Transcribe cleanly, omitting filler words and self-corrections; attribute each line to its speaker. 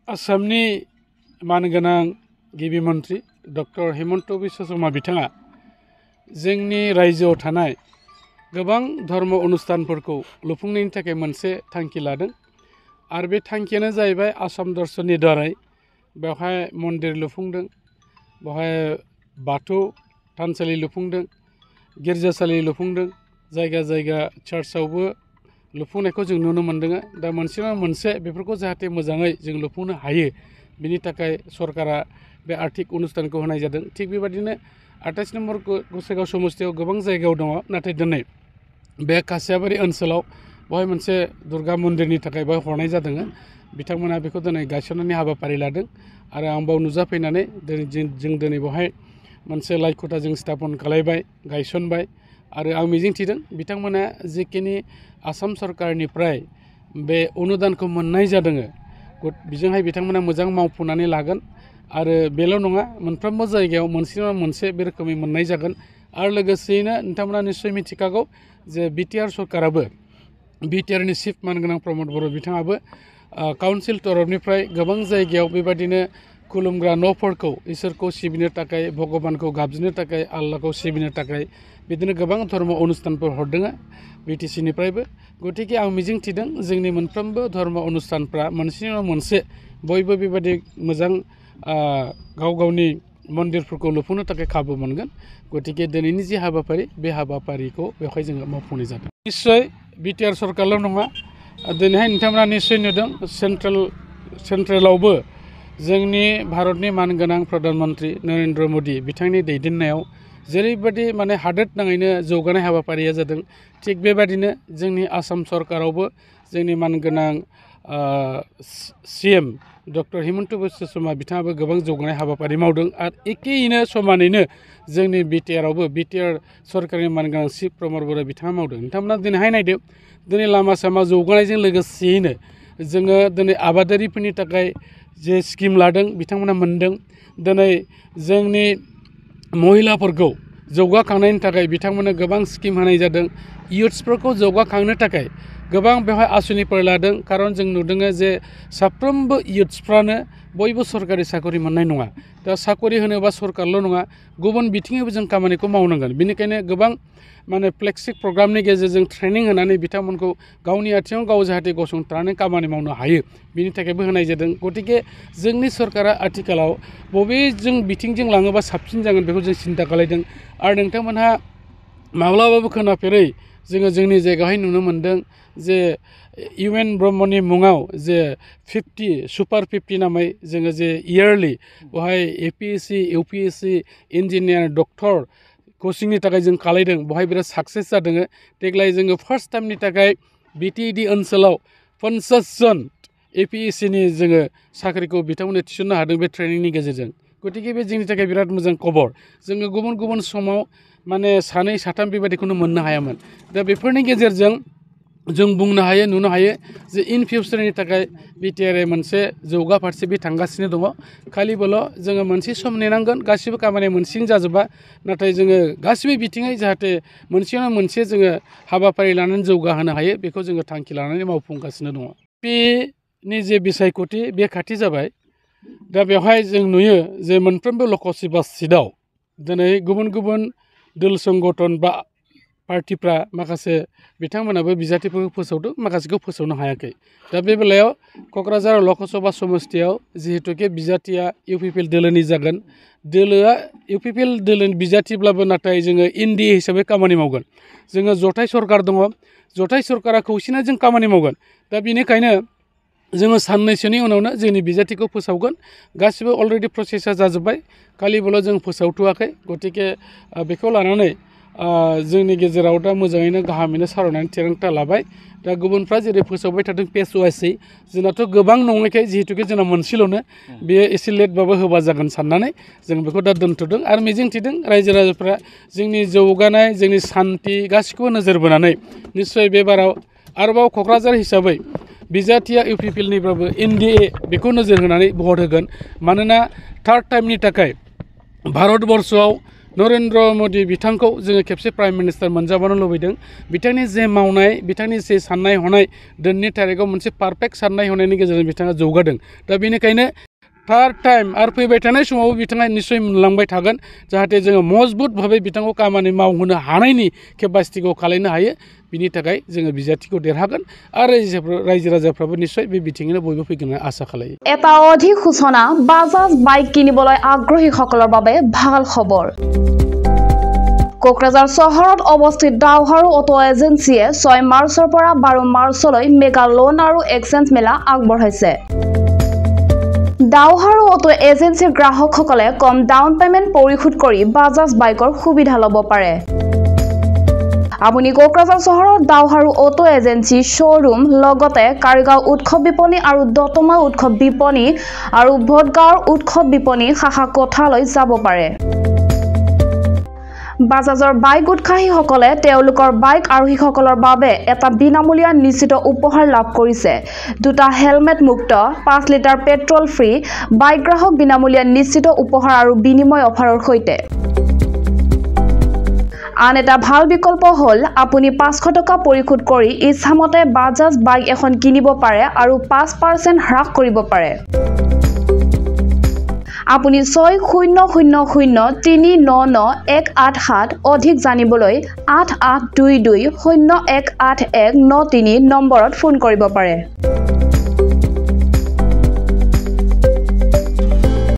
Speaker 1: आसामनि मानगोनां गिबि मन्थ्रि डक्टर हिमन्त बिश्व शर्मा बिथाङा जोंनि रायजोआव थानाय गोबां धर्म अनुष्ठानफोरखौ लुफुंनायनि थाखाय मोनसे थांखि लादों आरो बे थांखियानो जाहैबाय आसाम दर्शननि दारै बेवहाय मन्दिर लुफुंदों, बेवहाय बाथौ थानसालि लुफुंदों, गिर्जासालि लुफुंदों, जायगा जायगा चार्चआवबो लुफुंनायखौ जों नुनो मोन्दों। दा मोनसे नङा मोनसे बेफोरखौ जाहाथे मोजाङै जों लुफुंनो हायो बिनि थाखाय सरकारा बे आर्थिक अनुष्ठानखौ होनाय जादों। थिग बेबायदिनो 28 नम्बर गसाइगाव समस्तियाव गोबां जायगायाव दङ, नाथाय दिनै बे कासियाबारि ओनसोलाव बेवहाय मोनसे दुर्गा मन्दिरनि थाखाय बेवहाय हरनाय जादों। बिथांमोना बेखौ दिनै गायसननायनि हाबाफारि लादों आरो आं बाव नुजाफैनानै जों दिनै बेवहाय मोनसे लाइखुथा जों स्थापन खालायबाय, गायसनबाय आरो आं मिजिंथिदों बिथांमोना जिखिनि आसाम सरकारनिफ्राय बे अनुदानखौ मोननाय जादों बेजोंहाय बिथांमोना मोजां मावफुंनानै लागोन आरो बेल' नङा, मोनफ्रोमबो जायगायाव मोनसे नङा मोनसे बे रोखोमै मोननाय जागोन। आरो लोगोसेयैनो नोंथांमोना निस्सय मिथिखागौ जे बिटिआर सरकाराबो, बिटिआरनि चिफ मानगोनां प्रमद बर' बिथाङाबो काउन्सिल तरफनिफ्राय गोबां जायगायाव बेबायदिनो खुलुमग्रा न'फोरखौ इसोरखौ सिबिनो थाखाय, भगबानखौ गाबज्रिनो थाखाय, आल्लाहखौ सिबिनो थाखाय बिदिनो गोबां धर्म अनुष्ठानफोर हरदों बिटिसिनिफ्रायबो। गतिके आं मिजिंथिदों जोंनि मोनफ्रोमबो धर्म अनुष्ठानफ्रा मोनसे नङा मोनसे बयबो बेबायदि मोजां गाव गावनि मन्दिरफोरखौ लुफुंनो थाखाय खाबु मोनगोन। गतिके दिनैनि जि हाबाफारि बे हाबाफारिखौ बेवहाय जोङो मावफुंनाय जादों। निस्सय बिटिआर सरकारल' नङा, दिनैहाय नोंथांमोना निस्सय नुदों सेन्ट्रेलावबो जोंनि भारतनि मानगोनां प्रधान मन्त्रि नरेन्द्र मदि बिथांनि दैदेननायाव जेरैबायदि माने हादोर नाङैनो जौगानाय हाबाफारिया जादों, थिग बेबायदिनो जोंनि आसाम सरकारावबो जोंनि मानगोनां CM डक्टर हिमन्त बिश्व शर्मा बिथाङाबो गोबां जौगानाय हाबाफारि मावदों आरो एखेयैनो समानैनो जोंनि बिटिआरावबो बिटिआर सरकारनि मानगोनां चिफ प्रमद बर' बिथाङा मावदों। नोंथांमोना दिनैहाय नायदो, दिनै लामा सामा जौगानायजों लोगोसेयैनो जोङो दिनै आबादारिफोरनि थाखाय जे स्किम लादों बिथांमोना मोनदों। दिनै जोंनि महिलाफोरखौ जौगाखांनायनि थाखाय बिथांमोननो गोबां स्किम होनाय जादों। इयुथ्सफोरखौ जौगाखांनो थाखाय गोबां बेवहाय आसनिफोर लादों, खारन जों नुदों जे साफ्रोमबो इयुथ्सफ्रानो बयबो सरकारि साकरि मोननाय नङा। दा साकरि होनोबा सरकारल' नङा, गुबुन बिथिङैबो जों खामानिखौ मावनांगोन। बेनिखायनो गोबां माने फ्लेक्सिक प्रग्रामनि गेजेरजों ट्रेनिं होनानै बिथांमोनखौ गावनि आथिङाव गाव जाहाथे गसंथानानै खामानि मावनो हायो बिनि थाखायबो होनाय जादों। गतिके जोंनि सरकारा आथिखालाव बबे जों बिथिंजों लाङोबा साबसिन जागोन बेखौ जों सिन्था खालायदों। आरो नोंथांमोनहा माब्लाबाबो खोनाफेरै जोङो जोंनि जायगायावहाय नुनो मोन्दों जे UN ब्रह्मनि मुङाव जे 50 सुपार 50 नामै जोङो जे इयारलि बेवहाय APSC UPSC इन्जिनियार डक्टर कचिंनि थाखाय जों खालायदों, बेवहाय बिराद साक्सेस जादों। देग्लाय जोङो फार्स्ट टाइमनि थाखाय BTED ओनसोलाव 50 जन APSCनि जोङो साख्रिखौ बिथांमोननो थिसननो हादों बे ट्रेनिंनि गेजेरजों। गतिके बे जोंनि थाखाय बिराद मोजां खबर। जोङो गुबुन गुबुन समाव माने सानै साथाम बेबायदिखौनो मोननो हायामोन। दा बेफोरनि गेजेरजों जों बुंनो हायो, नुनो हायो जे इन फिउचारनि थाखाय बिटिआरआ मोनसे जौगा फारसे बे थांगासिनो दङ। खालिबोल' जोङो मोनसे सम नेनांगोन, गासिबो खामानिया मोनसेजों जाजोबा, नाथाय जोङो गासिबो बिथिङै जाहाथे मोनसे नङा मोनसे जोङो हाबाफारि लानानै जौगाहोनो हायो बेखौ जोङो थांखि लानानै मावफुंगासिनो दङ। बेनि जे बिसायख'थि बे खाथि जाबाय, दा बेवहाय जों नुयो जे मोनफ्रोमबो लकसभा सिटआव दिनै गुबुन गुबुन दोल संगठन बा पार्टिफ्रा माखासे बिथांमोनाबो बिजाथिफोरखौ फोसावदों, माखासेखौ फोसावनो हायाखै। दा बे बेलायाव क'क्राझार लकसभा समस्तियाव जिहेतुके बिजाथिया UPPL दोलोनि जागोन, दोलोआ UPPL दोलोनि बिजाथिब्लाबो नाथाय जोङो NDA हिसाबै खामानि मावगोन। जोङो जथाय सरकार दङ, जथाय सरकारा खौसेना जों खामानि मावगोन। दा बेनिखायनो जोङो साननैसोनि उनावनो जोंनि बिजाथिखौ फोसावगोन। गासिबो अलरेडि प्रसेसा जाजोब्बाय, खालिबोल' जों फोसावथ'वाखै। गतिके बेखौ लानानै जोंनि गेजेराव दा मोजाङैनो गाहामैनो सावरायनानै थिरांथा लाबाय। दा गुबुनफ्रा जेरै फोसावबाय थादों पेज वाइसै, जोंनाथ' गोबां नङैखाय जिहेतुके जोंना मोनसेल'नो, बेयो एसे लेटबाबो होबा जागोन साननानै जों बेखौ दा दोन्थ'दों आरो मिजिंथिदों रायजो राजाफ्रा जोंनि जौगानाय, जोंनि सान्थि गासिखौबो नोजोर बोनानै निस्सय बे बाराव आरोबाव क'क्राझार हिसाबै बिजाथिया UPPLनिब्लाबो NDA बेखौ नोजोर होनानै भट होगोन। मानोना थार्ड टाइमनि थाखाय भारतबर्षआव नरेन्द्र मोदी बिथांखौ जोङो खेबसे प्राइम मिनिस्टार मोनजाबानो लुबैदों बिथांनि जे मावनाय बिथांनि जे साननाय हनाय दिनैनि थारिखआव मोनसे पारफेक्ट साननाय हनायनि गेजेरजों बिथाङा जौगादों दा बेनिखायनो थार्ड टाइम आरो फैबाय थानाय समावबो बिथाङा निश्चय मोनलांबाय थागोन जाहाथे जोङो मजबुत भाबै बिथांखौ खामानि मावहोनो हानायनि केपासिटिखौ खालामनो हायो बिनि थाखाय जोङो बिजाथिखौ देरहागोन आरो रायजो राजाफ्राबो निश्चय बे बिथिङैनो बयबो फैगोन होनना आसा खालायो
Speaker 2: এটা অধিক সূচনা বাজাজ বাইক কিনিবলৈ আগ্ৰহীসকলৰ বাবে ভাল খবৰ কোকৰাঝাৰ চহৰত অৱস্থিত ডাওহাৰু অটো এজেন্সিয়ে 6 মাৰ্চৰ পৰা 12 মাৰ্চলৈ মেগা লোন আৰু এক্সচেঞ্জ মেলা আগবঢ়াইছে ডাওহাৰু অটো এজেন্সিৰ গ্ৰাহকসকলে কম ডাউন পেমেন্ট পৰিশোধ কৰি বাজাজ বাইকৰ সুবিধা ল'ব পাৰে আপুনি কোকৰাঝাৰ চহৰত ডাওহাৰু অটো এজেন্সি শ্বৰুম লগতে কাৰিগাঁও উৎসৱ বিপণী আৰু দতমা উৎসৱ বিপণী আৰু ভোটগাঁৱৰ উৎসৱ বিপণী শাখা কোঠালৈ যাব পাৰে বাজাজৰ বাইক উৎসাহীসকলে তেওঁলোকৰ বাইক আৰোহীসকলৰ বাবে এটা বিনামূলীয়া নিশ্চিত উপহাৰ লাভ কৰিছে দুটা হেলমেট মুক্ত 5 লিটাৰ পেট্ৰল ফ্ৰী বাইক গ্ৰাহক বিনামূলীয়া নিশ্চিত উপহাৰ আৰু বিনিময় অফাৰৰ সৈতে আন এটা ভাল বিকল্প হল আপুনি 500 টকা পৰিশোধ কৰি ইচ্ছামতে বাজাজ বাইক এখন কিনিব পাৰে আৰু 5% হ্ৰাস কৰিব পাৰে আপুনি 6000399187 অধিক জানিবলৈ 8822018193 নম্বৰত ফোন কৰিব পাৰে